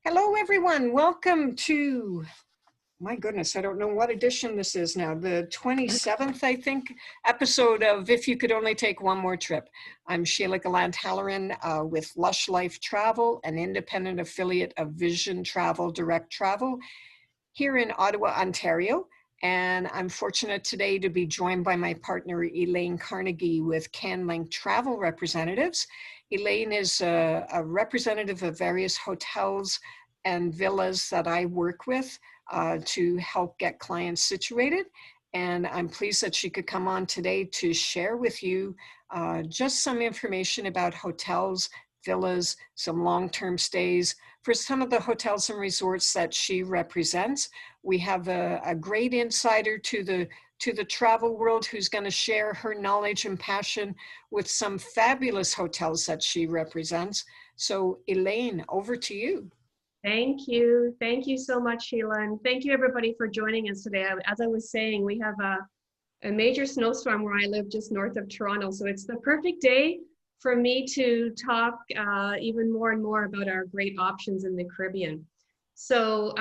Hello, everyone. Welcome to, my goodness, I don't know what edition this is now, the 27th, I think, episode of If You Could Only Take One More Trip. I'm Sheila Gallant-Halloran with Lush Life Travel, an independent affiliate of Vision Travel Direct Travel here in Ottawa, Ontario. And I'm fortunate today to be joined by my partner, Elaine Carnegie with CanLink Travel Representatives. Elaine is a representative of various hotels and villas that I work with to help get clients situated. And I'm pleased that she could come on today to share with you just some information about hotels, villas, some long-term stays. For some of the hotels and resorts that she represents, we have a great insider to the travel world who's going to share her knowledge and passion with some fabulous hotels that she represents. So Elaine, over to you. Thank you. Thank you so much, Sheila. And thank you everybody for joining us today. As I was saying, we have a major snowstorm where I live just north of Toronto. So it's the perfect day for me to talk even more and more about our great options in the Caribbean. So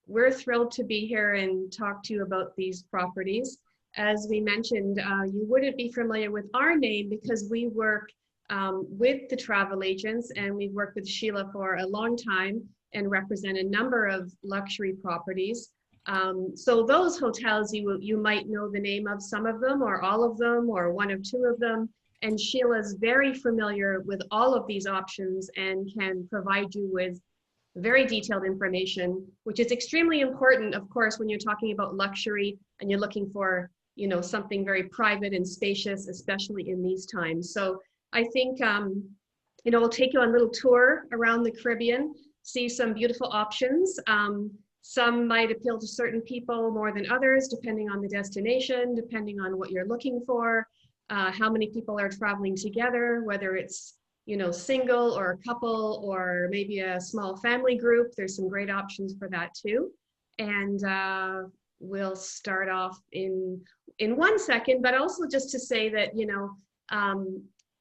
we're thrilled to be here and talk to you about these properties. As we mentioned, you wouldn't be familiar with our name because we work with the travel agents, and we've worked with Sheila for a long time and represent a number of luxury properties. So those hotels, you might know the name of some of them or all of them or one of two of them. And Sheila's very familiar with all of these options and can provide you with very detailed information, which is extremely important, of course, when you're talking about luxury and you're looking for, something very private and spacious, especially in these times. So I think, we'll take you on a little tour around the Caribbean, see some beautiful options. Some might appeal to certain people more than others, depending on the destination, depending on what you're looking for. How many people are traveling together, whether it's, single or a couple or maybe a small family group. There's some great options for that too. And we'll start off in 1 second, but also just to say that,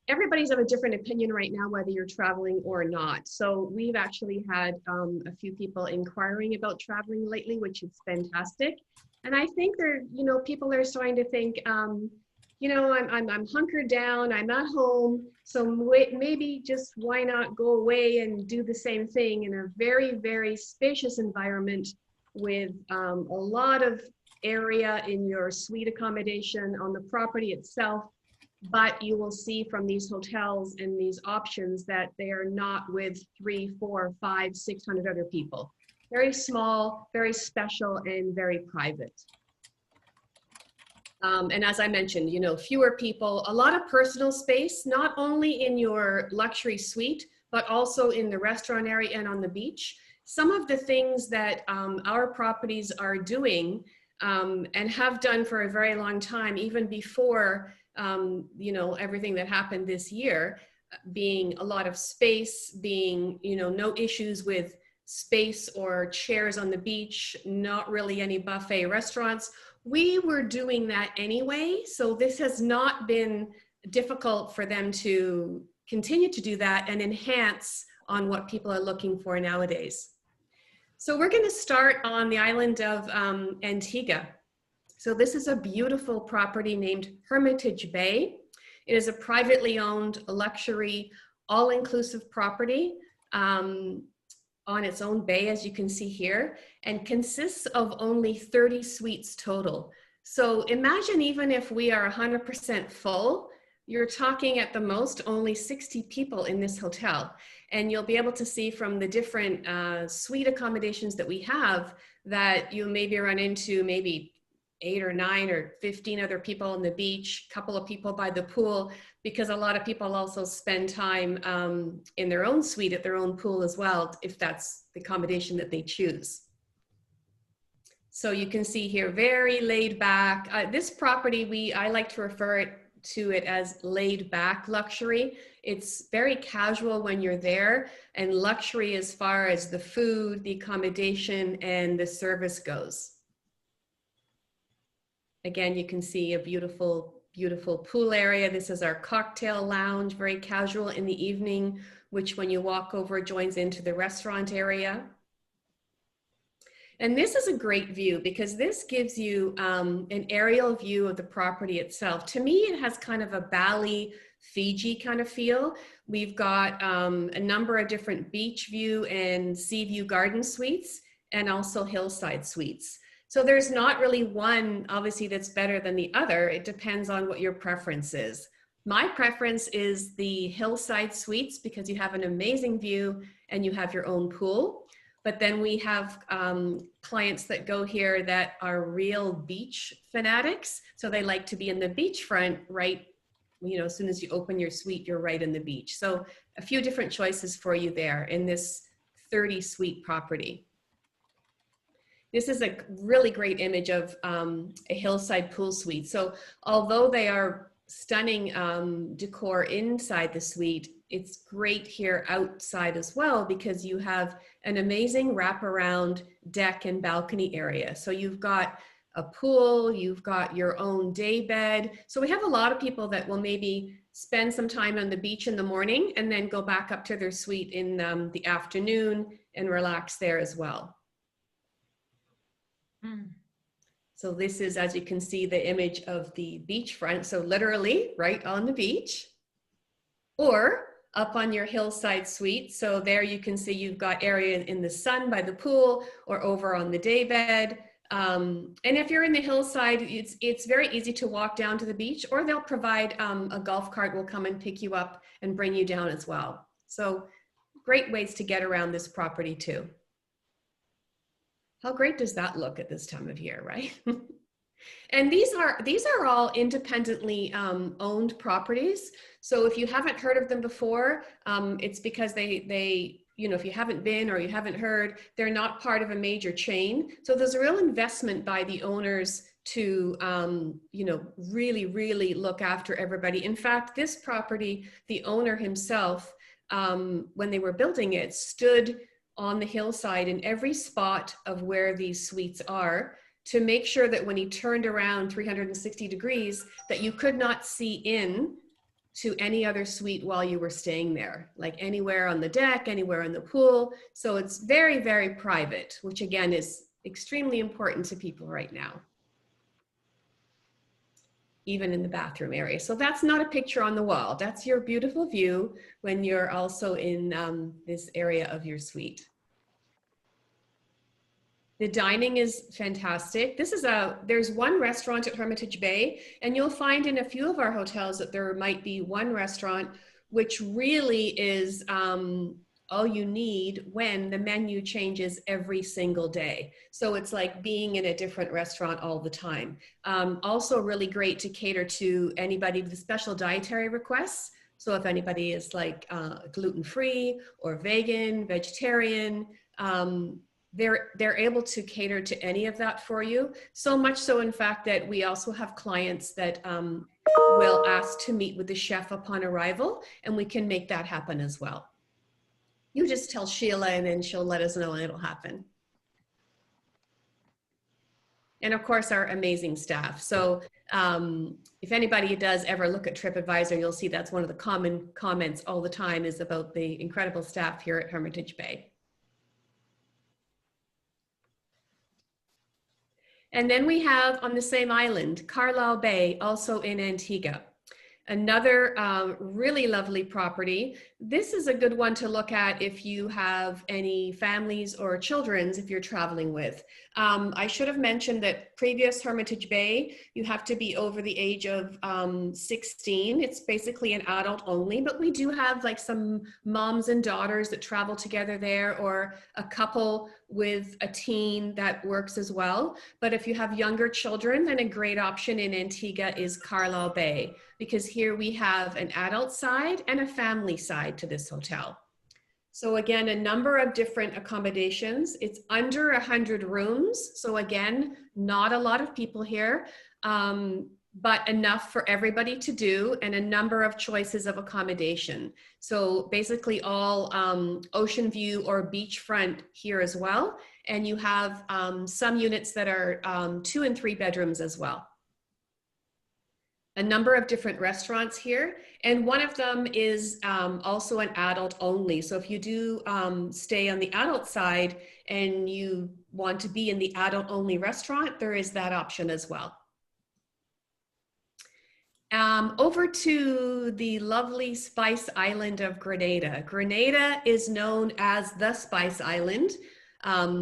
everybody's of a different opinion right now, whether you're traveling or not. So we've actually had a few people inquiring about traveling lately, which is fantastic. And I think people are starting to think, I'm hunkered down, I'm at home, so maybe just why not go away and do the same thing in a very, very spacious environment with a lot of area in your suite accommodation on the property itself. But you will see from these hotels and these options that they are not with 300, 400, 500, 600 other people. Very small, very special, and very private. And as I mentioned, fewer people, a lot of personal space, not only in your luxury suite, but also in the restaurant area and on the beach. Some of the things that our properties are doing and have done for a very long time, even before everything that happened this year, being a lot of space, being, no issues with space or chairs on the beach, not really any buffet restaurants. We were doing that anyway. So this has not been difficult for them to continue to do that and enhance on what people are looking for nowadays. So we're going to start on the island of Antigua. So this is a beautiful property named Hermitage Bay. It is a privately owned luxury, all-inclusive property on its own bay, as you can see here, and consists of only 30 suites total. So imagine even if we are 100% full, you're talking at the most only 60 people in this hotel. And you'll be able to see from the different suite accommodations that we have that you maybe run into maybe 8 or 9 or 15 other people on the beach, a couple of people by the pool, because a lot of people also spend time in their own suite at their own pool as well, if that's the accommodation that they choose. So you can see here, very laid back. This property, I like to refer to it as laid back luxury. It's very casual when you're there, and luxury as far as the food, the accommodation, and the service goes. Again, you can see a beautiful beautiful pool area. This is our cocktail lounge, very casual in the evening, which when you walk over joins into the restaurant area. And this is a great view because this gives you an aerial view of the property itself. To me, it has kind of a Bali, Fiji kind of feel. We've got a number of different beach view and sea view garden suites and also hillside suites. So there's not really one, obviously, that's better than the other. It depends on what your preference is. My preference is the hillside suites because you have an amazing view and you have your own pool. But then we have clients that go here that are real beach fanatics. So they like to be in the beachfront, right? You know, as soon as you open your suite, you're right in the beach. So a few different choices for you there in this 30 suite property. This is a really great image of a hillside pool suite. So although they are stunning decor inside the suite, it's great here outside as well because you have an amazing wraparound deck and balcony area. So you've got a pool, you've got your own day bed. So we have a lot of people that will maybe spend some time on the beach in the morning and then go back up to their suite in the afternoon and relax there as well. So this is, as you can see, the image of the beachfront. So literally right on the beach or up on your hillside suite. So there you can see you've got area in the sun by the pool or over on the day bed. And if you're in the hillside, it's very easy to walk down to the beach, or they'll provide a golf cart will come and pick you up and bring you down as well. So great ways to get around this property too. How great does that look at this time of year, right? And these are all independently owned properties. So if you haven't heard of them before, it's because they, you know, if you haven't been or you haven't heard, they're not part of a major chain. So there's a real investment by the owners to, you know, really, really look after everybody. In fact, this property, the owner himself, when they were building it, stood on the hillside in every spot of where these suites are to make sure that when he turned around 360 degrees, that you could not see in to any other suite while you were staying there, like anywhere on the deck, anywhere in the pool. So it's very, very private, which again is extremely important to people right now, even in the bathroom area. So that's not a picture on the wall. That's your beautiful view when you're also in this area of your suite. The dining is fantastic. This is there's one restaurant at Hermitage Bay, and you'll find in a few of our hotels that there might be one restaurant, which really is all you need when the menu changes every single day. So it's like being in a different restaurant all the time. Also really great to cater to anybody with special dietary requests. So if anybody is like gluten-free or vegan, vegetarian, they're able to cater to any of that for you. So much so, in fact, that we also have clients that will ask to meet with the chef upon arrival, and we can make that happen as well. You just tell Sheila and then she'll let us know and it'll happen. And of course, our amazing staff. So if anybody does ever look at TripAdvisor, you'll see that's one of the common comments all the time is about the incredible staff here at Hermitage Bay. And then we have on the same island, Carlisle Bay, also in Antigua. Another really lovely property. This is a good one to look at if you have any families or children's if you're traveling with. I should have mentioned that previous Hermitage Bay, you have to be over the age of 16. It's basically an adult only, but we do have like some moms and daughters that travel together there, or a couple with a teen that works as well. But if you have younger children, then a great option in Antigua is Carlisle Bay, because here we have an adult side and a family side to this hotel. So again, a number of different accommodations. It's under 100 rooms. So again, not a lot of people here, but enough for everybody to do, and a number of choices of accommodation. So basically all ocean view or beachfront here as well. And you have some units that are 2 and 3 bedrooms as well. a number of different restaurants here, and one of them is also an adult only. So if you do stay on the adult side and you want to be in the adult only restaurant, there is that option as well. Over to the lovely Spice Island of Grenada. Grenada is known as the Spice Island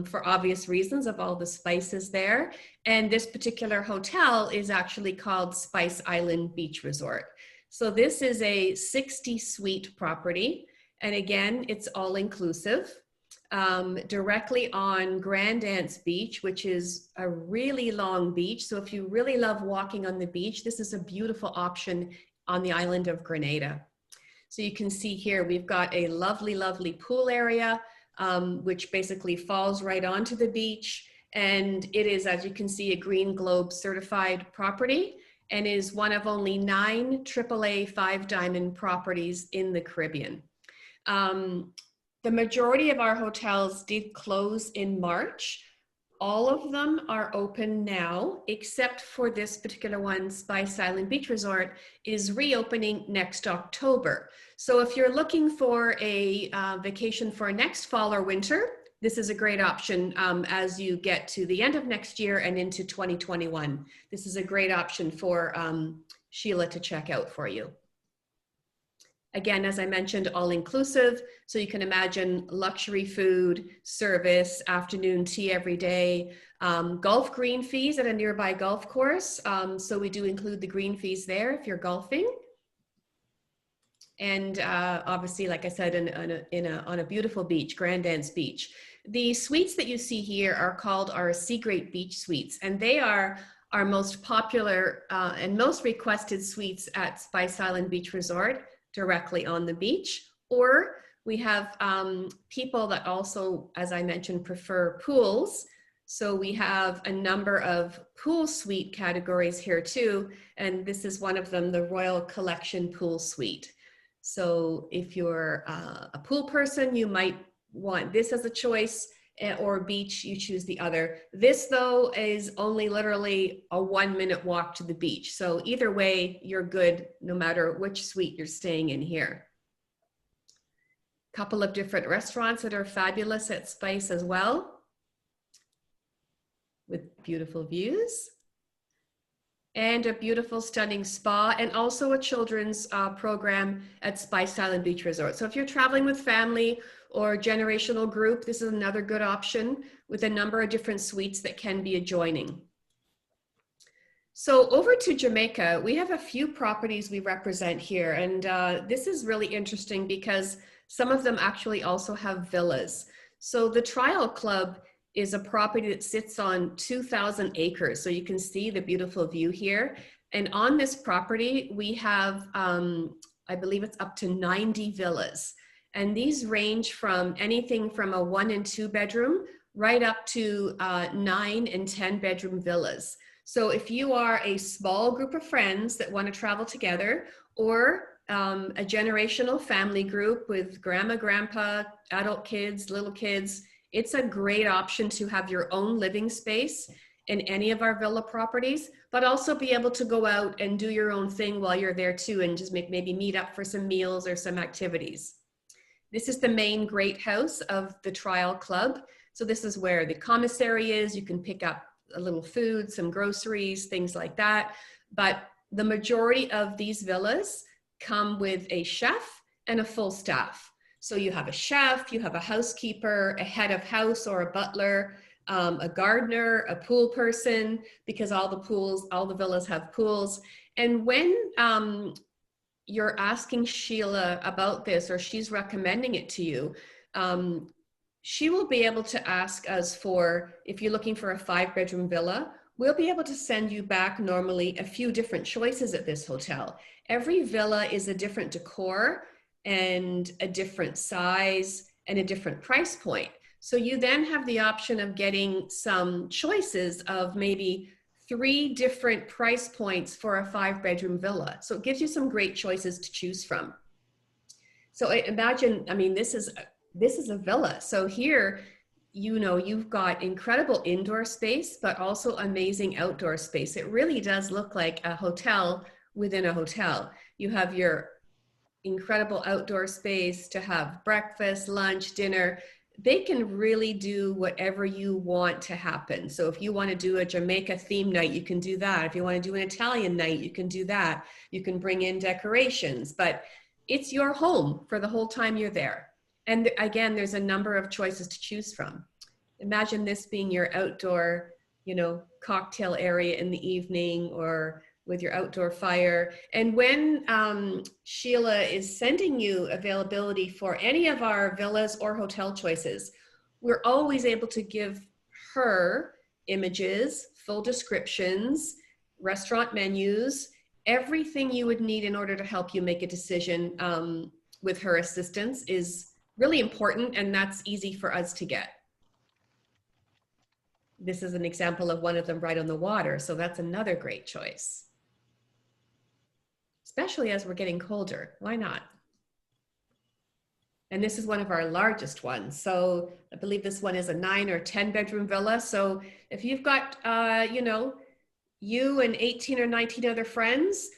for obvious reasons of all the spices there. And this particular hotel is actually called Spice Island Beach Resort. So this is a 60 suite property. And again, it's all inclusive. Directly on Grand Anse Beach, which is a really long beach. So if you really love walking on the beach, this is a beautiful option on the island of Grenada. So you can see here, we've got a lovely, lovely pool area, which basically falls right onto the beach. And it is, as you can see, a Green Globe certified property and is one of only 9 AAA 5-diamond properties in the Caribbean. The majority of our hotels did close in March. All of them are open now, except for this particular one, Spice Island Beach Resort, is reopening next October. So if you're looking for a vacation for next fall or winter, this is a great option as you get to the end of next year and into 2021. This is a great option for Sheila to check out for you. Again, as I mentioned, all inclusive. So you can imagine luxury food, service, afternoon tea every day, golf green fees at a nearby golf course. So we do include the green fees there if you're golfing. And obviously, like I said, on a beautiful beach, Grand Anse Beach. The suites that you see here are called our Sea Great Beach Suites, and they are our most popular and most requested suites at Spice Island Beach Resort, directly on the beach. Or we have people that also, as I mentioned, prefer pools. So we have a number of pool suite categories here too. And this is one of them, the Royal Collection Pool Suite. So if you're a pool person, you might want this as a choice, or beach, you choose the other. This though is only literally a 1-minute walk to the beach. So either way, you're good no matter which suite you're staying in here. Couple of different restaurants that are fabulous at Spice as well, with beautiful views. And a beautiful, stunning spa, and also a children's program at Spice Island Beach Resort. So if you're traveling with family or generational group, this is another good option with a number of different suites that can be adjoining. So over to Jamaica, we have a few properties we represent here. And this is really interesting because some of them actually also have villas. So the Trial Club is a property that sits on 2,000 acres. So you can see the beautiful view here. And on this property, we have, I believe it's up to 90 villas. And these range from anything from a 1- and 2-bedroom right up to 9- and 10-bedroom villas. So if you are a small group of friends that want to travel together, or a generational family group with grandma, grandpa, adult kids, little kids, it's a great option to have your own living space in any of our villa properties, but also be able to go out and do your own thing while you're there too, and just maybe meet up for some meals or some activities. This is the main great house of the Trial Club. So this is where the commissary is. You can pick up a little food, some groceries, things like that. But the majority of these villas come with a chef and a full staff. So you have a chef, you have a housekeeper, a head of house or a butler, a gardener, a pool person, because all the villas have pools. And when you're asking Sheila about this, or she's recommending it to you, she will be able to ask us for, if you're looking for a 5-bedroom villa, we'll be able to send you back normally a few different choices at this hotel. Every villa is a different decor and a different size and a different price point. So you then have the option of getting some choices of maybe 3 different price points for a 5-bedroom villa. So it gives you some great choices to choose from. So imagine, I mean, this is a villa. So here, you know, you've got incredible indoor space, but also amazing outdoor space. It really does look like a hotel within a hotel. You have your incredible outdoor space to have breakfast, lunch, dinner. They can really do whatever you want to happen. So if you want to do a Jamaica theme night, you can do that. If you want to do an Italian night, you can do that. You can bring in decorations, but it's your home for the whole time you're there. And again, there's a number of choices to choose from. Imagine this being your outdoor, cocktail area in the evening, or with your outdoor fire. And when Sheila is sending you availability for any of our villas or hotel choices, we're always able to give her images, full descriptions, restaurant menus, everything you would need in order to help you make a decision. With her assistance is really important, and that's easy for us to get. This is an example of one of them right on the water, so that's another great choice. Especially as we're getting colder, why not? And this is one of our largest ones. So I believe this one is a 9 or 10 bedroom villa. So if you've got, you and 18 or 19 other friends,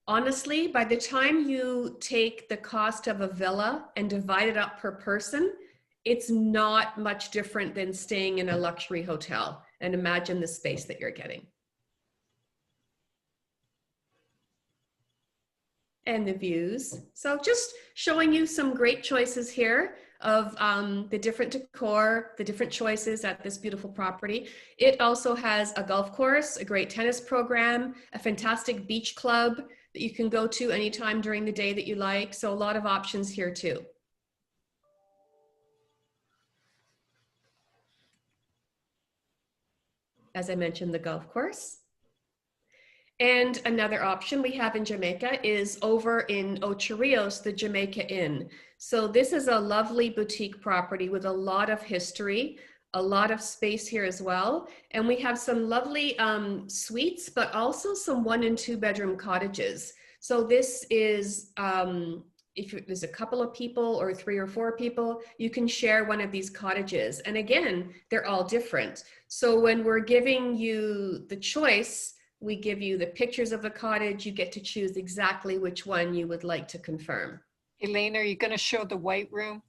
honestly, by the time you take the cost of a villa and divide it up per person, it's not much different than staying in a luxury hotel. And imagine the space that you're getting. And the views. So just showing you some great choices here of the different decor, the different choices at this beautiful property. It also has a golf course, a great tennis program, a fantastic beach club that you can go to anytime during the day that you like. So a lot of options here too. As I mentioned, the golf course. And another option we have in Jamaica is over in Ocho Rios, the Jamaica Inn. So this is a lovely boutique property with a lot of history, a lot of space here as well. And we have some lovely suites, but also some 1 and 2 bedroom cottages. So this is, if there's a couple of people or 3 or 4 people, you can share one of these cottages. And again, they're all different. So when we're giving you the choice, we give you the pictures of the cottage. You get to choose exactly which one you would like to confirm. Elaine, are you going to show the white room?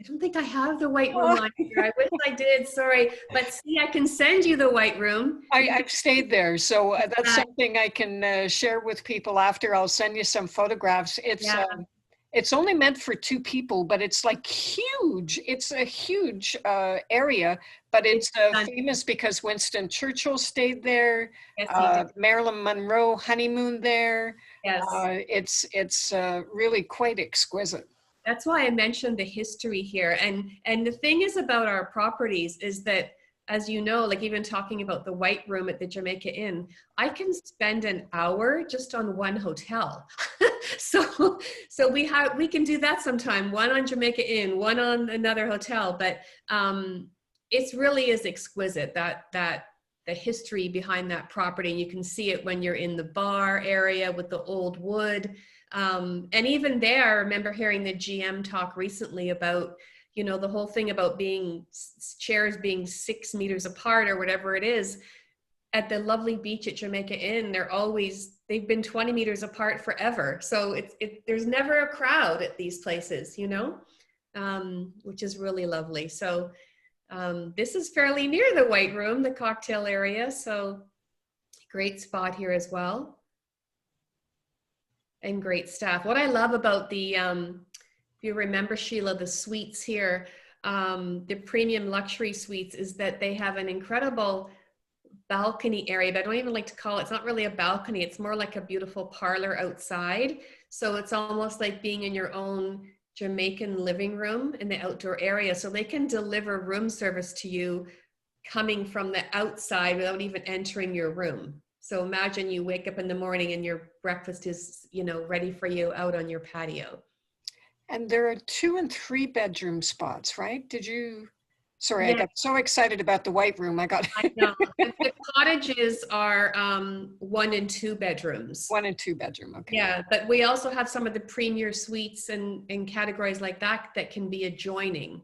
I don't think I have the white room on here. I wish I did, sorry. But see, I can send you the white room. I've stayed there, so that's something I can share with people after. I'll send you some photographs. It's only meant for 2 people, but it's like huge. It's a huge area, but it's famous because Winston Churchill stayed there. Yes, Marilyn Monroe honeymooned there. Yes. It's really quite exquisite. That's why I mentioned the history here. And the thing is about our properties is that, as you know, like even talking about the white room at the Jamaica Inn, I can spend an hour just on one hotel. so we can do that sometime, one on Jamaica Inn, one on another hotel, but it's really is exquisite, that the history behind that property. And you can see it when you're in the bar area with the old wood. And even there, I remember hearing the GM talk recently about, the whole thing about chairs being 6 meters apart or whatever it is. At the lovely beach at Jamaica Inn, they've been 20 meters apart forever. So there's never a crowd at these places, which is really lovely. So this is fairly near the white room, the cocktail area. So great spot here as well. And great staff. What I love about the, if you remember, Sheila, the suites here, the premium luxury suites, is that they have an incredible balcony area, but I don't even like to call it, it's not really a balcony, it's more like a beautiful parlor outside. So it's almost like being in your own Jamaican living room in the outdoor area. So they can deliver room service to you coming from the outside without even entering your room. So imagine you wake up in the morning and your breakfast is, ready for you out on your patio. And there are 2 and 3 bedroom spots, right? Sorry, yeah. I got so excited about the white room. I know. The cottages are 1 and 2 bedrooms. 1 and 2 bedroom, okay. Yeah, but we also have some of the premier suites and categories like that can be adjoining.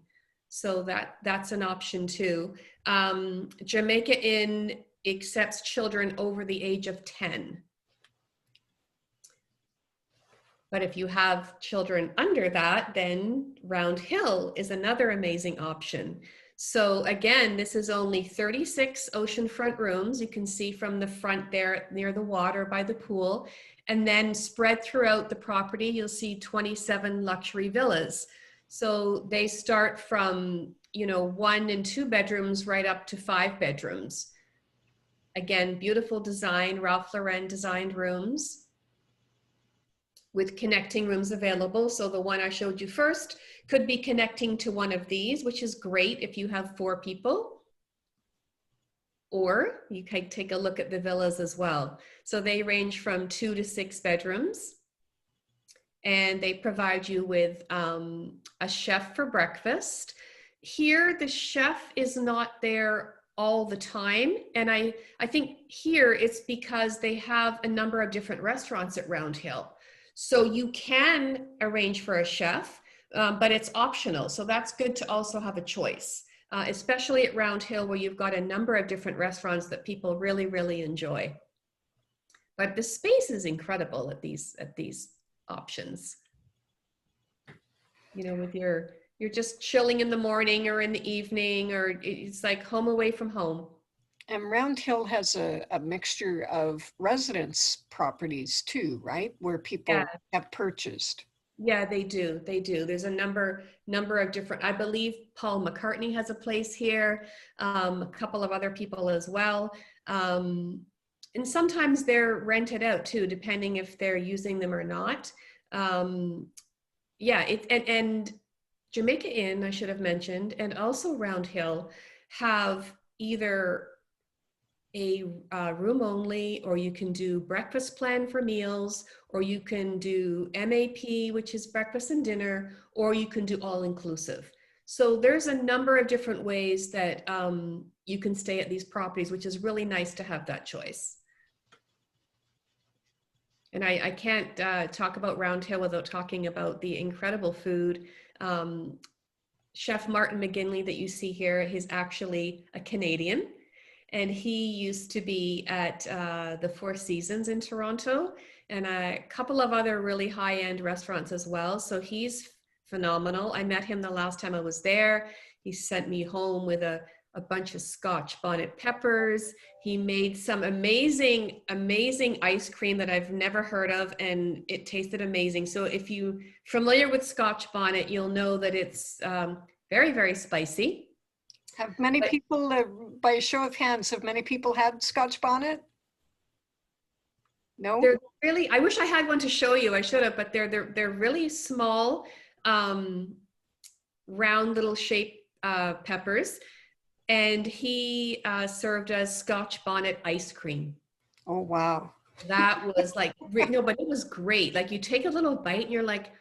So that's an option too. Jamaica Inn accepts children over the age of 10. But if you have children under that, then Round Hill is another amazing option. So again, this is only 36 oceanfront rooms. You can see from the front there near the water by the pool. And then spread throughout the property, you'll see 27 luxury villas. So they start from, you know, 1 and 2 bedrooms right up to 5 bedrooms. Again, beautiful design, Ralph Lauren designed rooms with connecting rooms available. So the one I showed you first could be connecting to one of these, which is great if you have 4 people. Or you can take a look at the villas as well. So they range from 2 to 6 bedrooms. And they provide you with a chef for breakfast. Here, the chef is not there all the time. And I think here it's because they have a number of different restaurants at Round Hill. So you can arrange for a chef, but it's optional. So that's good to also have a choice, especially at Round Hill where you've got a number of different restaurants that people really, really enjoy. But the space is incredible at these options. You know, with you're just chilling in the morning or in the evening, or it's like home away from home. And Round Hill has a mixture of residence properties too, right? Where people have purchased. Yeah, they do. They do. There's a number of different, I believe Paul McCartney has a place here, a couple of other people as well. And sometimes they're rented out too, depending if they're using them or not. Yeah, and Jamaica Inn, I should have mentioned, and also Round Hill have either a room only, or you can do breakfast plan for meals, or you can do MAP, which is breakfast and dinner, or you can do all inclusive. So there's a number of different ways that you can stay at these properties, which is really nice to have that choice. And I can't talk about Round Hill without talking about the incredible food. Chef Martin McGinley that you see here, he's actually a Canadian. And he used to be at the Four Seasons in Toronto and a couple of other really high-end restaurants as well. So he's phenomenal. I met him the last time I was there. He sent me home with a bunch of Scotch bonnet peppers. He made some amazing, amazing ice cream that I've never heard of, and it tasted amazing. So if you're familiar with Scotch bonnet, you'll know that it's very, very spicy. Have many people, by a show of hands, have many people had Scotch bonnet? No? They're really, I wish I had one to show you. I should have, but they're really small, round little shaped peppers. And he served us Scotch bonnet ice cream. Oh, wow. That was like, no, but it was great. Like you take a little bite and you're like,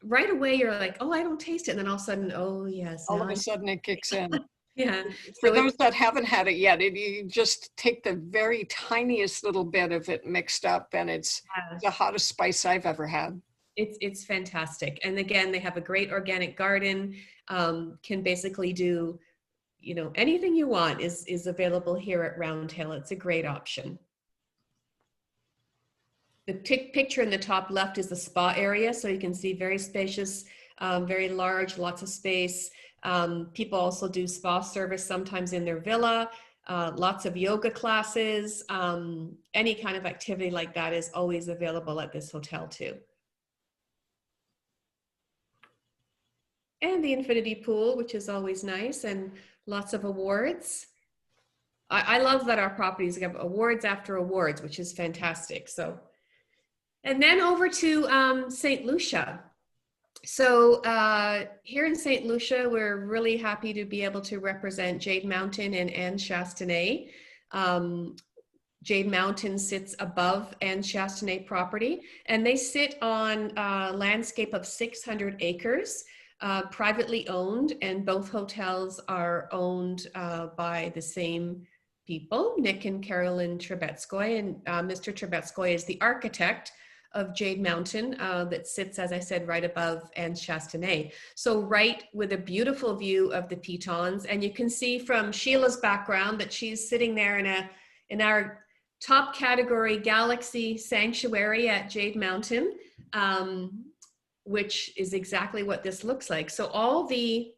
right away, you're like, oh, I don't taste it. And then all of a sudden, oh yes. All of a sudden it kicks in. Yeah. For those that haven't had it yet, you just take the very tiniest little bit of it mixed up, and it's the hottest spice I've ever had. It's fantastic. And again, they have a great organic garden, can basically do, you know, anything you want is available here at Round Hill. It's a great option. The picture in the top left is the spa area. So you can see very spacious, very large, lots of space. People also do spa service sometimes in their villa, lots of yoga classes, any kind of activity like that is always available at this hotel too. And the infinity pool, which is always nice, and lots of awards. I love that our properties have awards after awards, which is fantastic. So, and then over to St. Lucia. So here in St. Lucia, we're really happy to be able to represent Jade Mountain and Anne Chastenay. Jade Mountain sits above Anne Chastenay property, and they sit on a landscape of 600 acres. Privately owned, and both hotels are owned by the same people, Nick and Carolyn Trebetskoy, and Mr. Trebetskoy is the architect of Jade Mountain that sits, as I said, right above Anne Chastenay. So right with a beautiful view of the Pitons, and you can see from Sheila's background that she's sitting there in our top category Galaxy Sanctuary at Jade Mountain. which is exactly what this looks like. So all the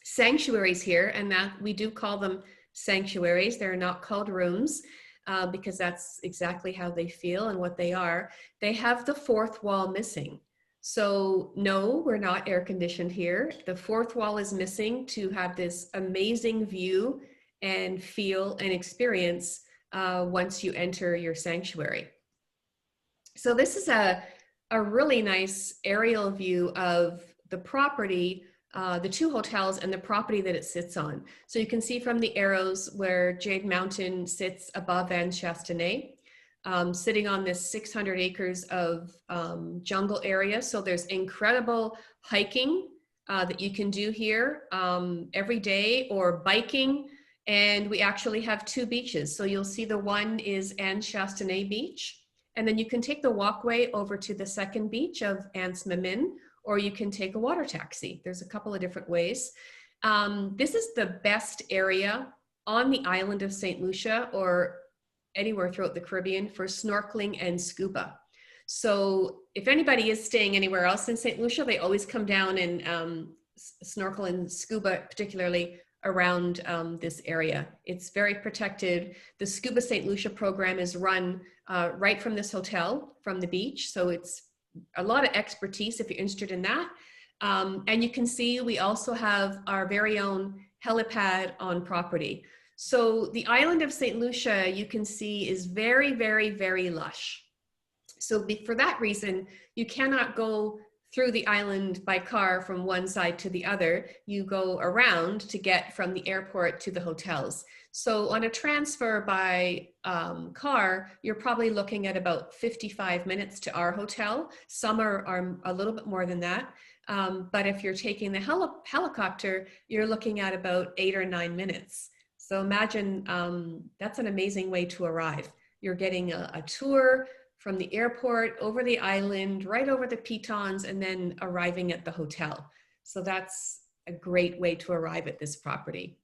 sanctuaries here, and that we do call them sanctuaries, they're not called rooms, because that's exactly how they feel and what they are. They have the fourth wall missing. So no, we're not air conditioned here. The fourth wall is missing to have this amazing view and feel and experience once you enter your sanctuary. So this is a really nice aerial view of the property, the two hotels and the property that it sits on. So you can see from the arrows where Jade Mountain sits above Anse-Chastanet, sitting on this 600 acres of jungle area. So there's incredible hiking that you can do here every day, or biking. And we actually have two beaches. So you'll see the one is Anse-Chastanet Beach, and then you can take the walkway over to the second beach of Anse-Mamin, or you can take a water taxi. There's a couple of different ways. This is the best area on the island of St. Lucia, or anywhere throughout the Caribbean, for snorkeling and scuba. So if anybody is staying anywhere else in St. Lucia, they always come down and snorkel and scuba, particularly around this area. It's very protected. The Scuba St. Lucia program is run right from this hotel, from the beach. So it's a lot of expertise if you're interested in that. And you can see we also have our very own helipad on property. So the island of St. Lucia, you can see, is very, very, very lush. So for that reason, you cannot go through the island by car from one side to the other. You go around to get from the airport to the hotels. So on a transfer by car, you're probably looking at about 55 minutes to our hotel. Some are a little bit more than that. But if you're taking the helicopter, you're looking at about 8 or 9 minutes. So imagine that's an amazing way to arrive. You're getting a tour from the airport over the island, right over the pitons, and then arriving at the hotel. So that's a great way to arrive at this property.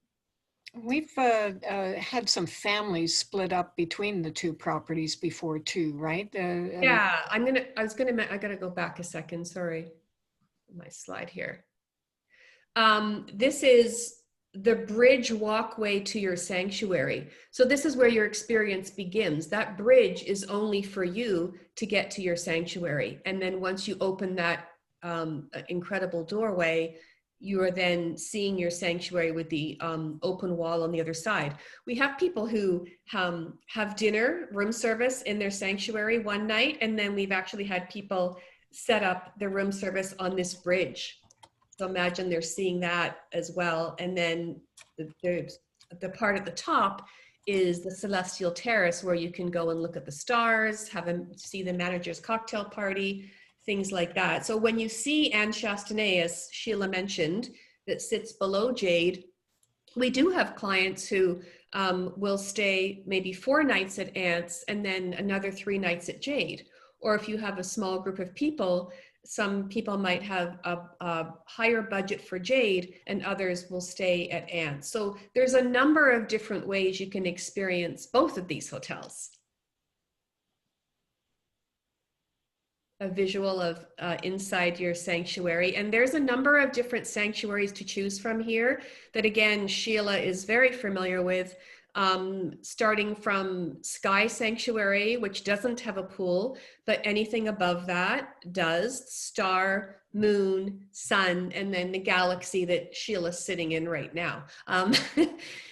We've had some families split up between the two properties before too, right? Yeah, I gotta go back a second, sorry. My slide here. This is the bridge walkway to your sanctuary. So this is where your experience begins. That bridge is only for you to get to your sanctuary. And then once you open that incredible doorway, you are then seeing your sanctuary with the open wall on the other side. We have people who have dinner, room service in their sanctuary one night, and then we've actually had people set up the room service on this bridge. So imagine they're seeing that as well. And then the part at the top is the Celestial Terrace, where you can go and look at the stars, see the manager's cocktail party, things like that. So when you see Anse-Chastanet, as Sheila mentioned, that sits below Jade, we do have clients who will stay maybe 4 nights at Anse and then another 3 nights at Jade. Or if you have a small group of people, some people might have a higher budget for Jade and others will stay at Anse. So there's a number of different ways you can experience both of these hotels. A visual of inside your sanctuary. And there's a number of different sanctuaries to choose from here that, again, Sheila is very familiar with. Starting from Sky Sanctuary, which doesn't have a pool, but anything above that does. Star, moon, sun, and then the galaxy that Sheila's sitting in right now.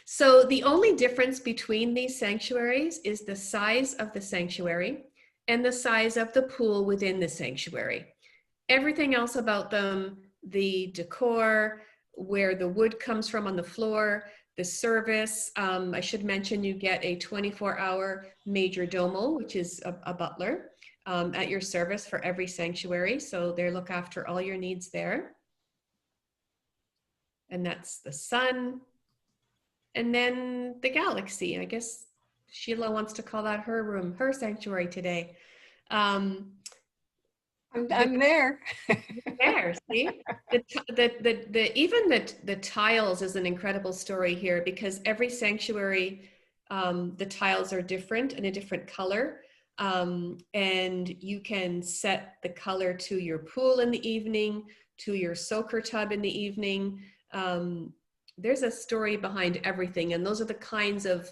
So the only difference between these sanctuaries is the size of the sanctuary and the size of the pool within the sanctuary. Everything else about them, the decor, where the wood comes from on the floor, the service, I should mention you get a 24-hour major domo, which is a butler at your service for every sanctuary. So they look after all your needs there. And that's the sun. And then the galaxy. I guess Sheila wants to call that her room, her sanctuary today. I'm there. There, see? Even the tiles is an incredible story here, because every sanctuary, the tiles are different and a different color. And you can set the color to your pool in the evening, to your soaker tub in the evening. There's a story behind everything, and those are the kinds of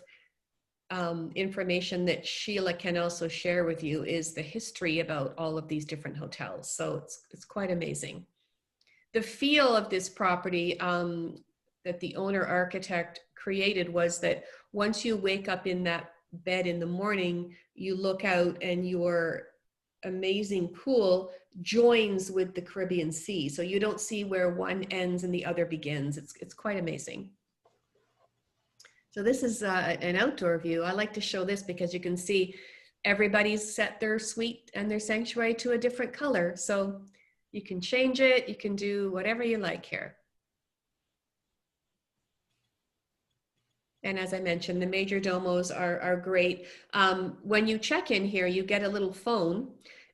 information that Sheila can also share with you, is the history about all of these different hotels. So it's quite amazing. The feel of this property that the owner architect created was that once you wake up in that bed in the morning, you look out and your amazing pool joins with the Caribbean Sea. So you don't see where one ends and the other begins. It's quite amazing. So this is an outdoor view. I like to show this because you can see everybody's set their suite and their sanctuary to a different color. So you can change it, you can do whatever you like here. And as I mentioned, the major domos are great. When you check in here, you get a little phone.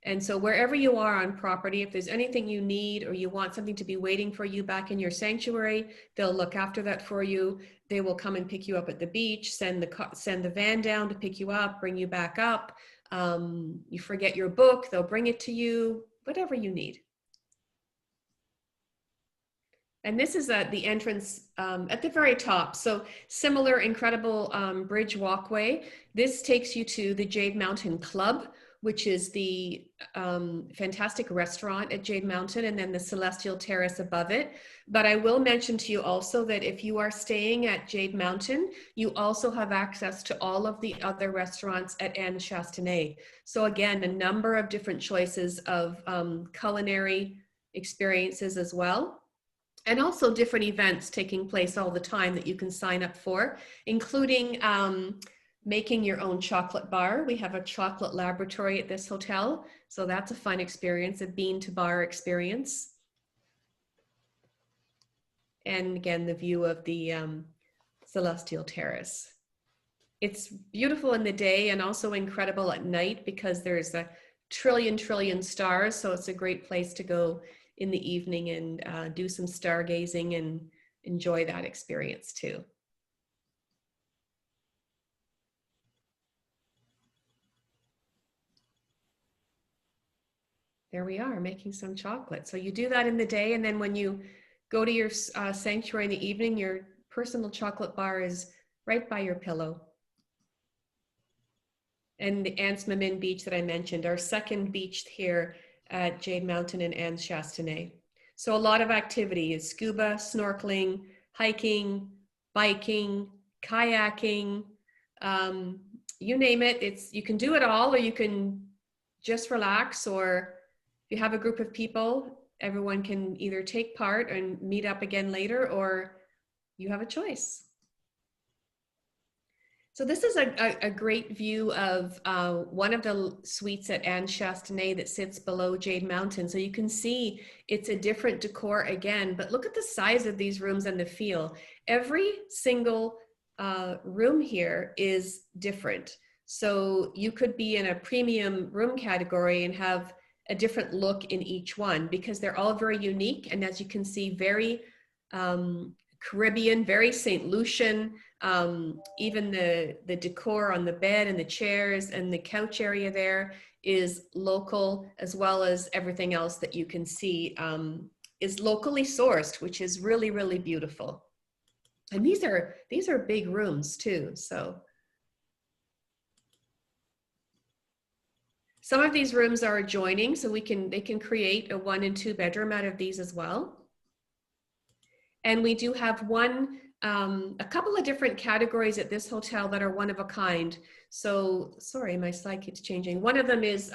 And so wherever you are on property, if there's anything you need or you want something to be waiting for you back in your sanctuary, they'll look after that for you. They will come and pick you up at the beach, send the van down to pick you up, bring you back up. You forget your book, they'll bring it to you, whatever you need. And this is the entrance at the very top. So similar incredible bridge walkway. This takes you to the Jade Mountain Club, which is the fantastic restaurant at Jade Mountain, and then the Celestial Terrace above it. But I will mention to you also that if you are staying at Jade Mountain, you also have access to all of the other restaurants at Anne Chastenay. So again, a number of different choices of culinary experiences as well. And also different events taking place all the time that you can sign up for, including making your own chocolate bar. We have a chocolate laboratory at this hotel. So that's a fun experience, a bean to bar experience. And again, the view of the Celestial Terrace. It's beautiful in the day and also incredible at night because there's a trillion stars. So it's a great place to go in the evening and do some stargazing and enjoy that experience too. There we are, making some chocolate. So you do that in the day, and then when you go to your sanctuary in the evening, your personal chocolate bar is right by your pillow. And the Anse Mamin beach that I mentioned, our second beach here at Jade Mountain and Anse Chastenay. So a lot of activity is scuba, snorkeling, hiking, biking, kayaking, you name it. You can do it all, or you can just relax, or if you have a group of people, everyone can either take part and meet up again later, or you have a choice. So this is a great view of one of the suites at Anne Chastenay that sits below Jade Mountain. So you can see it's a different decor again, but look at the size of these rooms and the feel. Every single room here is different. So you could be in a premium room category and have a different look in each one because they're all very unique. And as you can see, very Caribbean, very St. Lucian. Even the decor on the bed and the chairs and the couch area there is local, as well as everything else that you can see is locally sourced, which is really, really beautiful. And these are big rooms too. So some of these rooms are adjoining, so they can create a 1 and 2 bedroom out of these as well. And we do have a couple of different categories at this hotel that are one of a kind. So, sorry, my slide keeps changing. One of them is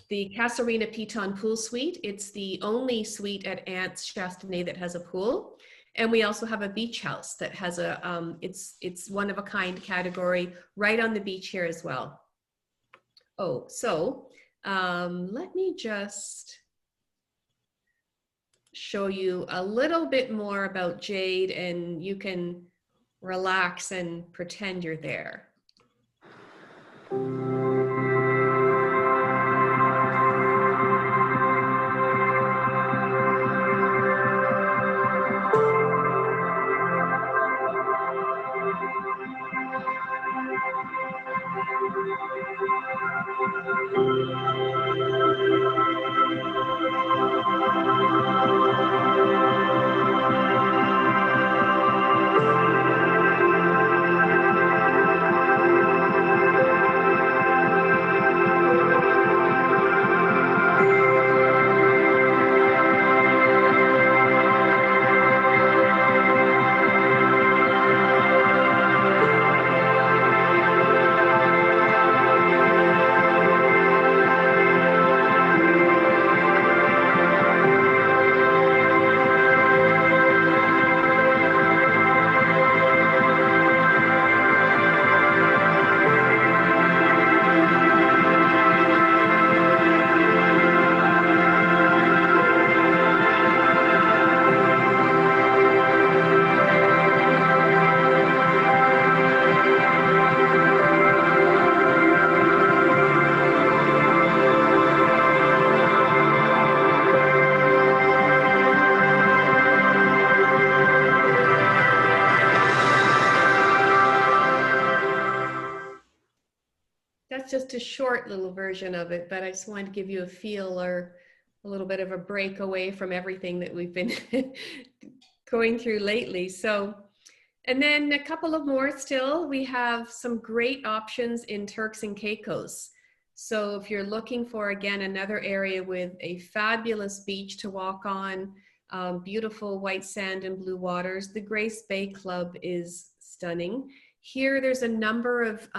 the Casuarina Piton Pool Suite. It's the only suite at Anse Chastenay that has a pool. And we also have a beach house that has it's one of a kind category right on the beach here as well. Oh, so let me just show you a little bit more about Jade, and you can relax and pretend you're there. That's just a short little version of it, but I just wanted to give you a feel or a little bit of a break away from everything that we've been going through lately. So, and then a couple of more still, we have some great options in Turks and Caicos. So if you're looking for, again, another area with a fabulous beach to walk on, beautiful white sand and blue waters, the Grace Bay Club is stunning. Here, there's a number of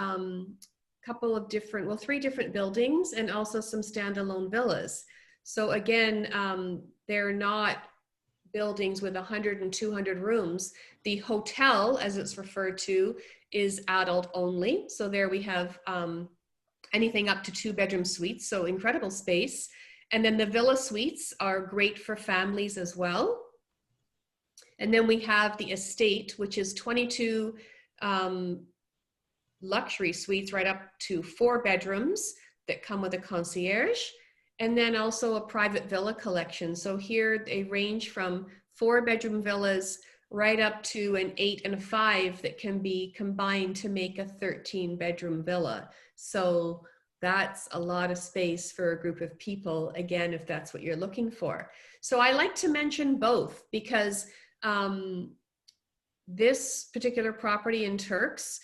couple of different, well, 3 different buildings and also some standalone villas. So again, they're not buildings with 100 and 200 rooms. The hotel, as it's referred to, is adult only. So there we have anything up to 2-bedroom suites, so incredible space. And then the villa suites are great for families as well. And then we have the estate, which is 22 luxury suites right up to 4 bedrooms that come with a concierge, and then also a private villa collection. So here they range from 4-bedroom villas right up to an 8 and a 5 that can be combined to make a 13-bedroom villa. So that's a lot of space for a group of people, again, if that's what you're looking for. So I like to mention both because this particular property in Turks,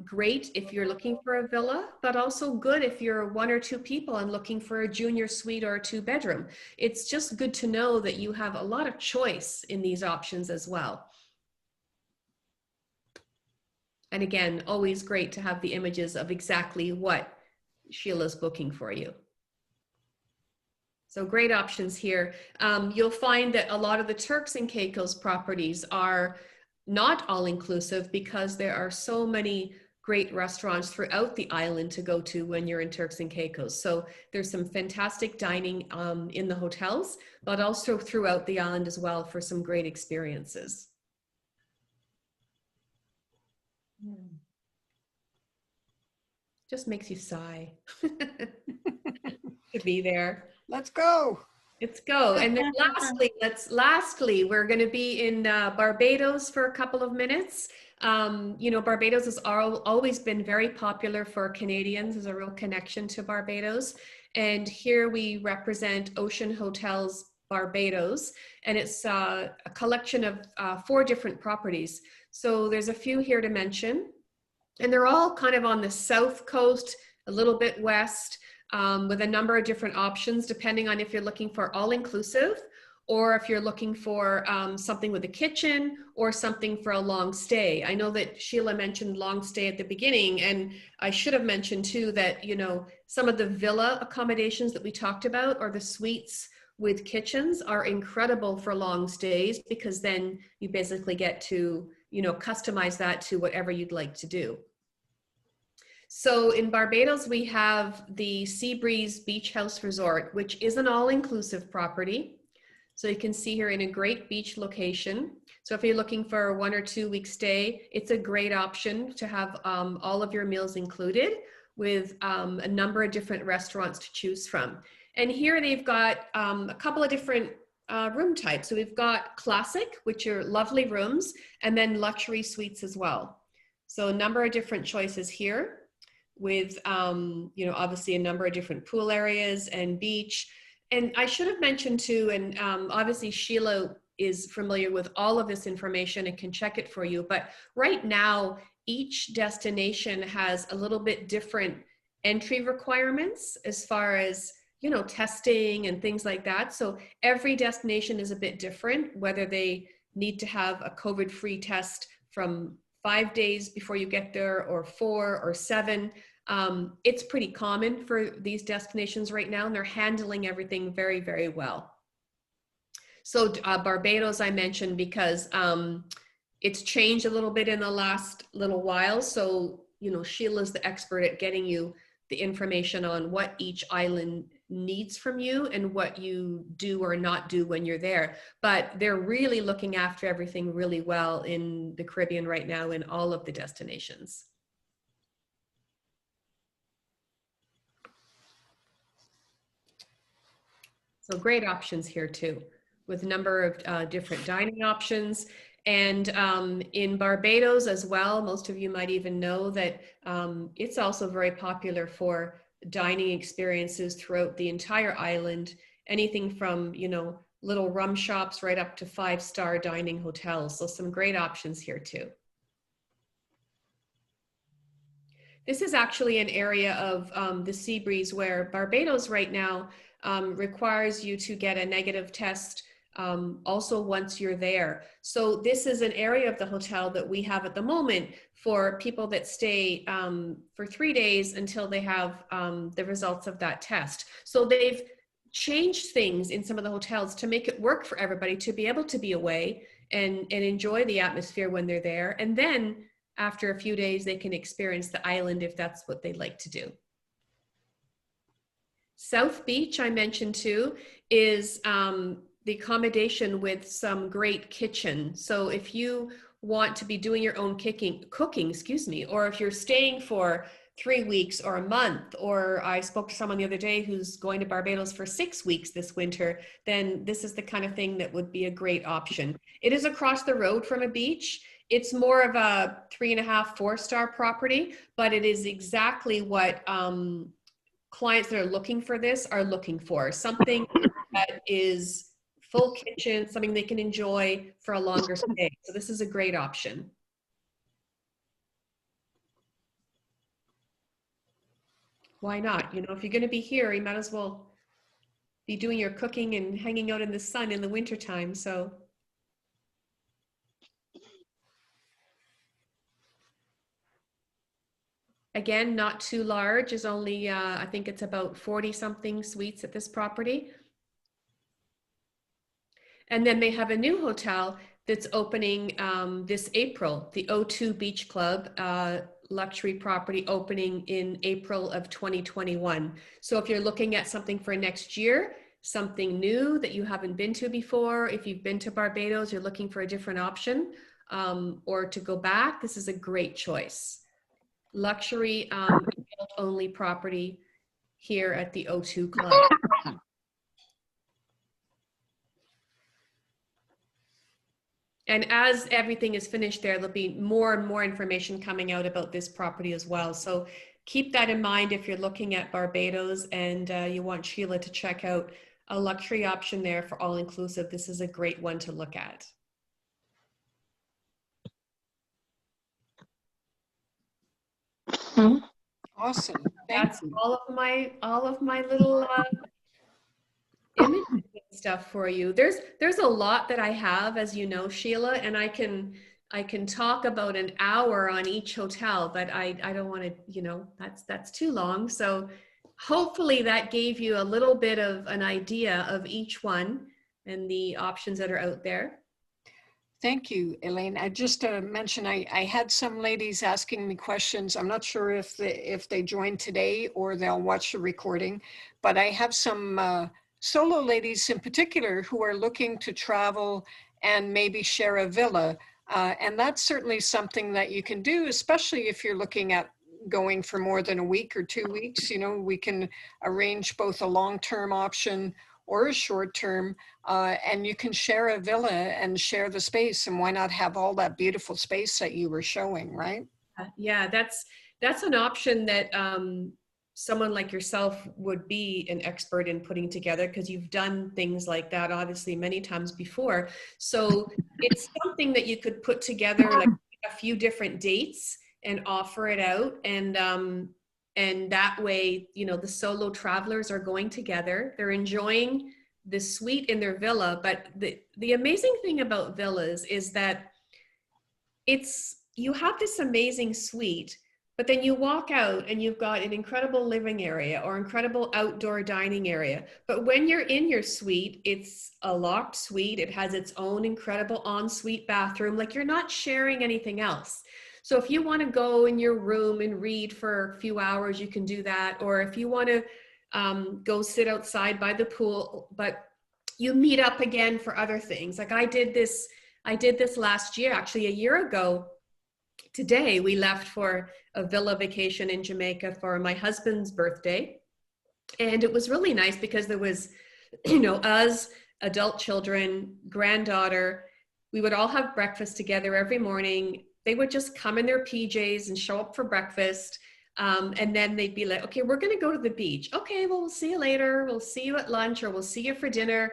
great if you're looking for a villa, but also good if you're 1 or 2 people and looking for a junior suite or a 2-bedroom. It's just good to know that you have a lot of choice in these options as well. And again, always great to have the images of exactly what Sheila's booking for you. So great options here. You'll find that a lot of the Turks and Caicos properties are not all-inclusive because there are so many great restaurants throughout the island to go to when you're in Turks and Caicos. So there's some fantastic dining in the hotels, but also throughout the island as well for some great experiences. Just makes you sigh to be there. Let's go. Let's go. And then lastly, we're going to be in Barbados for a couple of minutes. You know, Barbados has always been very popular for Canadians. There's a real connection to Barbados. And here we represent Ocean Hotels Barbados. And it's a collection of 4 different properties. So there's a few here to mention. And they're all kind of on the south coast, a little bit west, with a number of different options, depending on if you're looking for all-inclusive or if you're looking for something with a kitchen or something for a long stay. I know that Sheila mentioned long stay at the beginning, and I should have mentioned too that, you know, some of the villa accommodations that we talked about or the suites with kitchens are incredible for long stays because then you basically get to, you know, customize that to whatever you'd like to do. So in Barbados, we have the Seabreeze Beach House Resort, which is an all-inclusive property. So you can see here in a great beach location. So if you're looking for a 1 or 2 week stay, it's a great option to have all of your meals included with a number of different restaurants to choose from. And here they've got a couple of different room types. So we've got classic, which are lovely rooms, and then luxury suites as well. So a number of different choices here. with, you know, obviously a number of different pool areas and beach. And I should have mentioned too, and obviously Sheila is familiar with all of this information and can check it for you. But right now, each destination has a little bit different entry requirements as far as, you know, testing and things like that. So every destination is a bit different, whether they need to have a COVID-free test from 5 days before you get there, or 4 or 7. It's pretty common for these destinations right now, and they're handling everything very, very well. So Barbados, I mentioned because it's changed a little bit in the last little while. So, you know, Sheila's the expert at getting you the information on what each island needs from you and what you do or not do when you're there. But they're really looking after everything really well in the Caribbean right now in all of the destinations. So great options here too, with a number of different dining options. And in Barbados as well, most of you might even know that it's also very popular for dining experiences throughout the entire island, anything from, you know, little rum shops right up to 5-star dining hotels. So some great options here too. This is actually an area of the sea breeze where Barbados right now requires you to get a negative test also once you're there. So this is an area of the hotel that we have at the moment for people that stay for 3 days until they have the results of that test. So they've changed things in some of the hotels to make it work for everybody to be able to be away and enjoy the atmosphere when they're there. And then after a few days, they can experience the island if that's what they'd like to do. South Beach, I mentioned too, is the accommodation with some great kitchen. So if you want to be doing your own cooking, excuse me, or if you're staying for 3 weeks or a month, or I spoke to someone the other day who's going to Barbados for 6 weeks this winter, then this is the kind of thing that would be a great option. It is across the road from a beach. It's more of a 3.5, 4-star property, but it is exactly what clients that are looking for this are looking for. Something that is full kitchen, something they can enjoy for a longer stay. So this is a great option. Why not? You know, if you're going to be here, you might as well be doing your cooking and hanging out in the sun in the wintertime. So again, not too large, is only, I think it's about 40 something suites at this property. And then they have a new hotel that's opening this April, the O2 Beach Club, luxury property opening in April of 2021. So if you're looking at something for next year, something new that you haven't been to before, if you've been to Barbados, you're looking for a different option, or to go back, this is a great choice. Luxury only property here at the O2 Club. And as everything is finished there, there'll be more and more information coming out about this property as well. So keep that in mind if you're looking at Barbados and you want Sheila to check out a luxury option there for all-inclusive. This is a great one to look at. Awesome. That's all of my little images and stuff for you. There's a lot that I have, as you know, Sheila, and I can talk about an hour on each hotel, but I don't want to, you know, that's too long. So hopefully that gave you a little bit of an idea of each one and the options that are out there. Thank you, Elaine. I just mentioned I had some ladies asking me questions. I'm not sure if they joined today or they'll watch the recording, but I have some solo ladies in particular who are looking to travel and maybe share a villa. And that's certainly something that you can do, especially if you're looking at going for more than a week or 2 weeks. You know, we can arrange both a long-term option or a short-term, and you can share a villa and share the space. And why not have all that beautiful space that you were showing, right? Yeah, that's an option that someone like yourself would be an expert in putting together, because you've done things like that obviously many times before. So it's something that you could put together like a few different dates and offer it out. And that way, you know, the solo travelers are going together, they're enjoying the suite in their villa. But the amazing thing about villas is that you have this amazing suite, but then you walk out and you've got an incredible living area or incredible outdoor dining area. But when you're in your suite, it's a locked suite. It has its own incredible ensuite bathroom. Like, you're not sharing anything else. So if you want to go in your room and read for a few hours, you can do that. Or if you want to go sit outside by the pool, but you meet up again for other things. Like I did this last year, actually a year ago today. We left for a villa vacation in Jamaica for my husband's birthday. And it was really nice because there was, you know, us, adult children, granddaughter, we would all have breakfast together every morning. They would just come in their PJs and show up for breakfast. And then they'd be like, okay, we're going to go to the beach. Okay, well, we'll see you later. We'll see you at lunch, or we'll see you for dinner.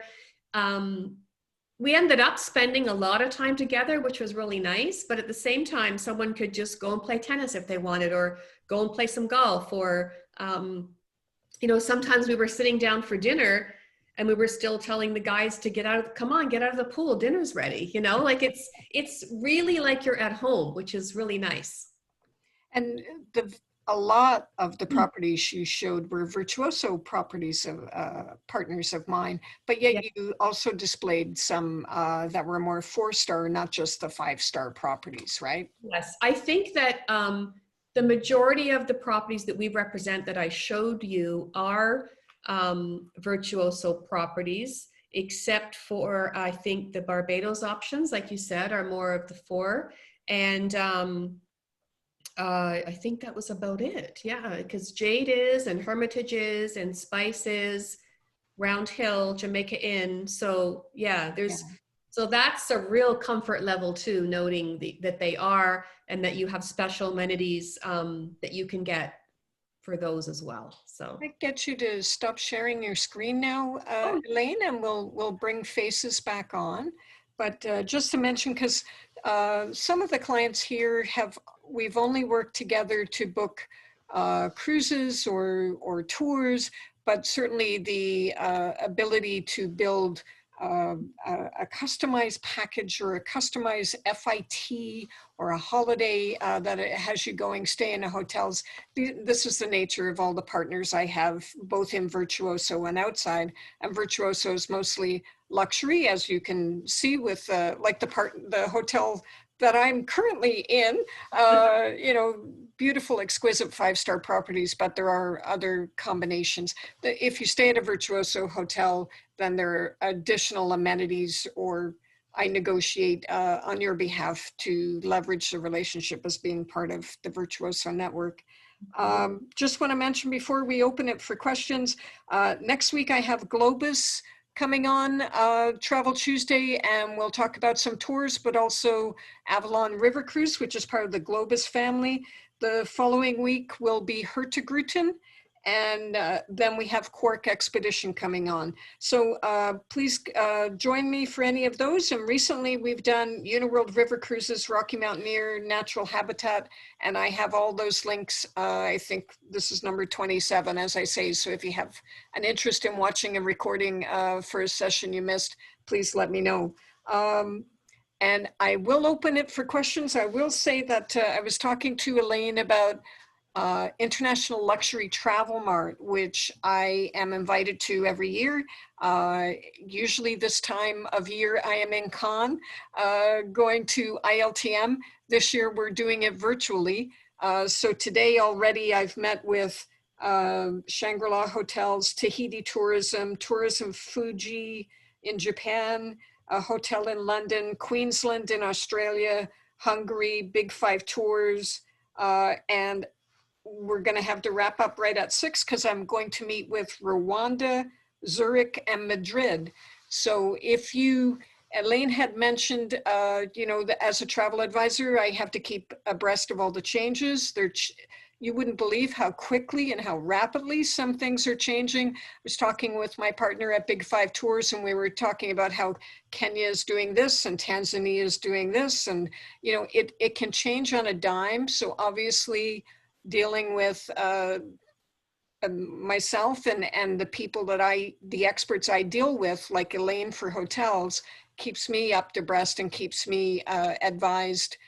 We ended up spending a lot of time together, which was really nice. But at the same time, someone could just go and play tennis if they wanted, or go and play some golf, or, you know, sometimes we were sitting down for dinner and we were still telling the guys to get out of the pool. Dinner's ready. You know, like it's really like you're at home, which is really nice. And a lot of the properties you showed were virtuoso properties of partners of mine, but yet you also displayed some that were more 4-star, not just the 5-star properties, right? Yes, I think that the majority of the properties that we represent that I showed you are virtuoso properties, except for, I think, the Barbados options, like you said, are more of the 4. And I think that was about it. Yeah, because Jade is, and Hermitage is, and Spice is, Round Hill, Jamaica Inn. So yeah, so that's a real comfort level too, noting that they are, and that you have special amenities that you can get for those as well. So I get you to stop sharing your screen now, Elaine, and we'll bring faces back on. But just to mention, because some of the clients here we've only worked together to book cruises or tours, but certainly the ability to build a customized package or a customized FIT or a holiday that it has you going, stay in the hotels. This is the nature of all the partners I have, both in Virtuoso and outside. And Virtuoso is mostly luxury, as you can see with like the hotel that I'm currently in, you know, beautiful, exquisite 5-star properties, but there are other combinations. If you stay at a Virtuoso hotel, then there are additional amenities, or I negotiate on your behalf to leverage the relationship as being part of the Virtuoso network. Just want to mention before we open it for questions, next week I have Globus coming on Travel Tuesday, and we'll talk about some tours, but also Avalon River Cruise, which is part of the Globus family. The following week will be Hurtigruten, and then we have Quark Expedition coming on. So please join me for any of those. And recently we've done Uniworld River Cruises, Rocky Mountaineer, Natural Habitat, and I have all those links. I think this is number 27, as I say. So if you have an interest in watching a recording for a session you missed, please let me know. And I will open it for questions. I will say that I was talking to Elaine about International Luxury Travel Mart, which I am invited to every year. Usually this time of year I am in Cannes, going to ILTM. This year we're doing it virtually. So today already I've met with Shangri-La Hotels, Tahiti Tourism, Tourism Fuji in Japan, a hotel in London, Queensland in Australia, Hungary, Big 5 Tours, and we're going to have to wrap up right at 6 because I'm going to meet with Rwanda, Zurich, and Madrid. So if you, Elaine had mentioned, you know, as a travel advisor, I have to keep abreast of all the changes. you wouldn't believe how quickly and how rapidly some things are changing. I was talking with my partner at Big Five Tours, and we were talking about how Kenya is doing this and Tanzania is doing this. And, you know, it can change on a dime. So obviously dealing with myself and the people that the experts I deal with, like Elaine for hotels, keeps me up to breast and keeps me advised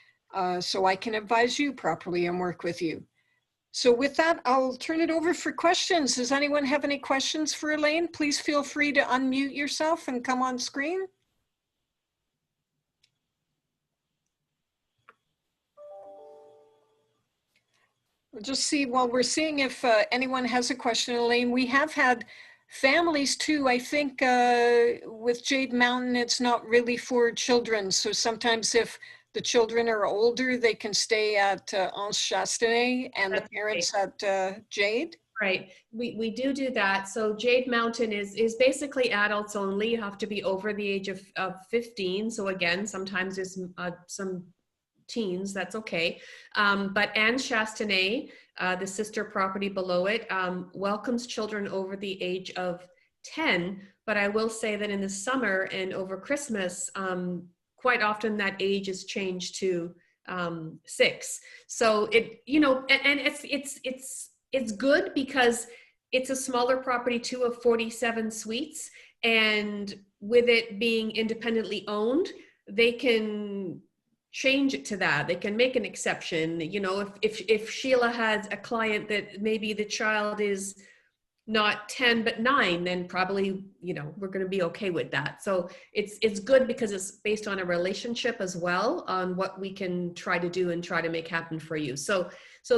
so I can advise you properly and work with you. So with that, I'll turn it over for questions. Does anyone have any questions for Elaine? Please feel free to unmute yourself and come on screen. We'll just see while we're seeing if anyone has a question, Elaine. We have had families too. I think with Jade Mountain, it's not really for children. So sometimes if the children are older, they can stay at Anse Chastenay and the parents at Jade. Right, we do that. So Jade Mountain is basically adults only. You have to be over the age of 15. So again, sometimes there's some teens, that's okay. But Anse Chastenay, the sister property below it, welcomes children over the age of 10. But I will say that in the summer and over Christmas, quite often that age is changed to 6. So it, you know, and it's good because it's a smaller property too of 47 suites. And with it being independently owned, they can change it to that. They can make an exception. You know, if Sheila has a client that maybe the child is not 10 but 9, then probably, you know, we're going to be okay with that. So it's good because it's based on a relationship as well, on what we can try to do and try to make happen for you. So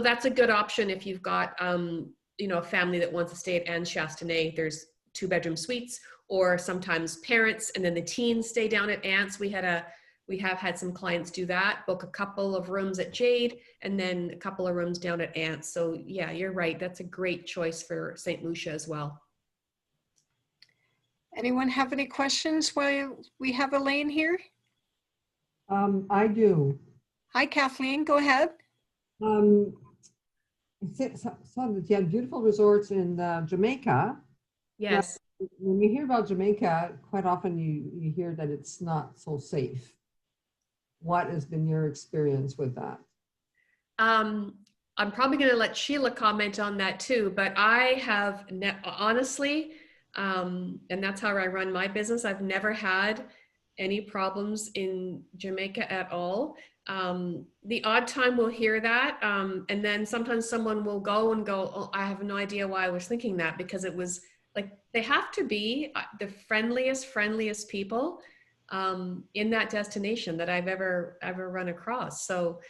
that's a good option if you've got you know, a family that wants to stay at Anse Chastenay. There's 2-bedroom suites, or sometimes parents and then the teens stay down at Anse. We have had some clients do that, book a couple of rooms at Jade and then a couple of rooms down at Anse. So yeah, you're right. That's a great choice for St. Lucia as well. Anyone have any questions while we have Elaine here? I do. Hi, Kathleen, go ahead. Saw that you have beautiful resorts in Jamaica. Yes. Now, when you hear about Jamaica, quite often you hear that it's not so safe. What has been your experience with that? I'm probably going to let Sheila comment on that too, but I have honestly, and that's how I run my business, I've never had any problems in Jamaica at all. The odd time we'll hear that, and then sometimes someone will go, oh, I have no idea why I was thinking that, because it was like, they have to be the friendliest people in that destination that I've ever run across. So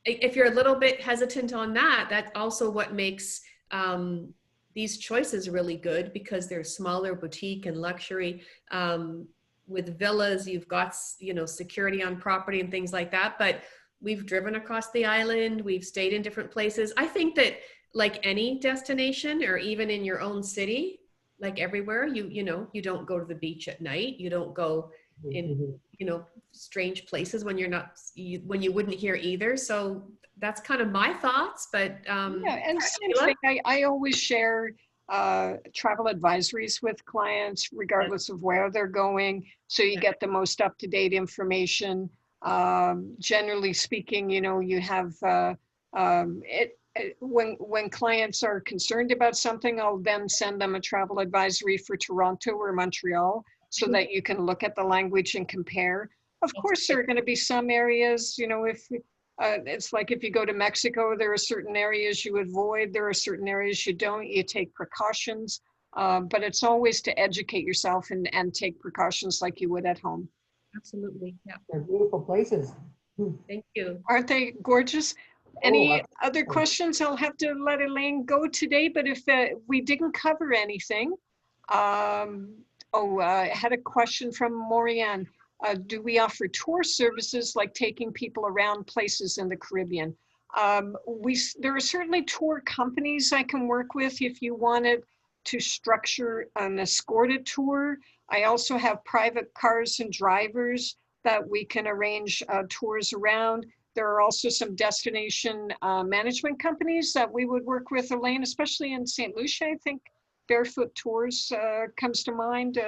if you're a little bit hesitant on that, that's also what makes these choices really good, because they're smaller boutique and luxury. With villas, you've got, you know, security on property and things like that. But we've driven across the island, we've stayed in different places. I think that like any destination, or even in your own city, like everywhere, you know, you don't go to the beach at night. You don't go in, you know, strange places when you're not, when you wouldn't hear either. So that's kind of my thoughts, but yeah, and same thing, I always share travel advisories with clients, regardless of where they're going, so you get the most up-to-date information. Generally speaking, you know, you have when clients are concerned about something, I'll then send them a travel advisory for Toronto or Montreal, so that you can look at the language and compare. Of course, there are going to be some areas, you know, if it's like if you go to Mexico, there are certain areas you avoid, there are certain areas you don't, you take precautions, but it's always to educate yourself and take precautions like you would at home. Absolutely, yeah. They're beautiful places. Thank you. Aren't they gorgeous? Any other questions? I'll have to let Elaine go today, but if we didn't cover anything, I had a question from Morianne. Do we offer tour services, like taking people around places in the Caribbean? There are certainly tour companies I can work with if you wanted to structure an escorted tour. I also have private cars and drivers that we can arrange tours around. There are also some destination management companies that we would work with, Elaine, especially in St. Lucia. I think Barefoot Tours comes to mind.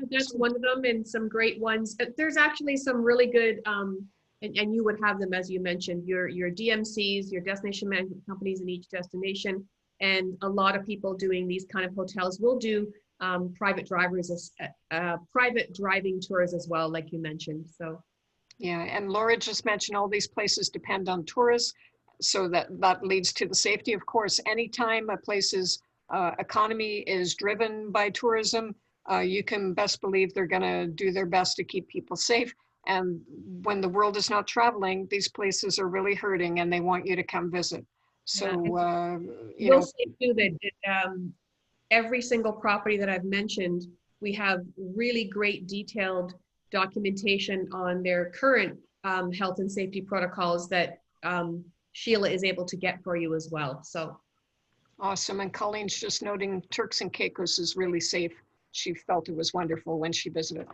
That's one of them, and some great ones. There's actually some really good, and you would have them, as you mentioned, your DMCs, your destination management companies in each destination, and a lot of people doing these kind of hotels will do private driving tours as well, like you mentioned. So. Yeah, and Laura just mentioned all these places depend on tourists, so that leads to the safety. Of course, anytime a place's economy is driven by tourism, you can best believe they're going to do their best to keep people safe. And when the world is not traveling, these places are really hurting, and they want you to come visit. So, you know, We'll say too that every single property that I've mentioned, we have really great detailed documentation on their current health and safety protocols that Sheila is able to get for you as well. So awesome. And Colleen's just noting Turks and Caicos is really safe. She felt it was wonderful when she visited.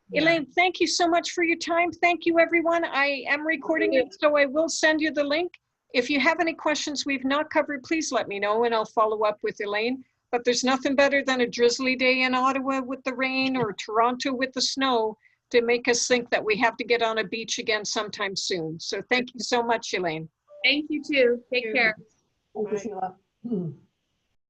yeah. Elaine, thank you so much for your time. Thank you, everyone. I am recording it, so I will send you the link. If you have any questions we've not covered, please let me know and I'll follow up with Elaine. But there's nothing better than a drizzly day in Ottawa with the rain or Toronto with the snow to make us think that we have to get on a beach again sometime soon. So thank you so much, Elaine. Thank you too. Take care. Thank you, Sheila.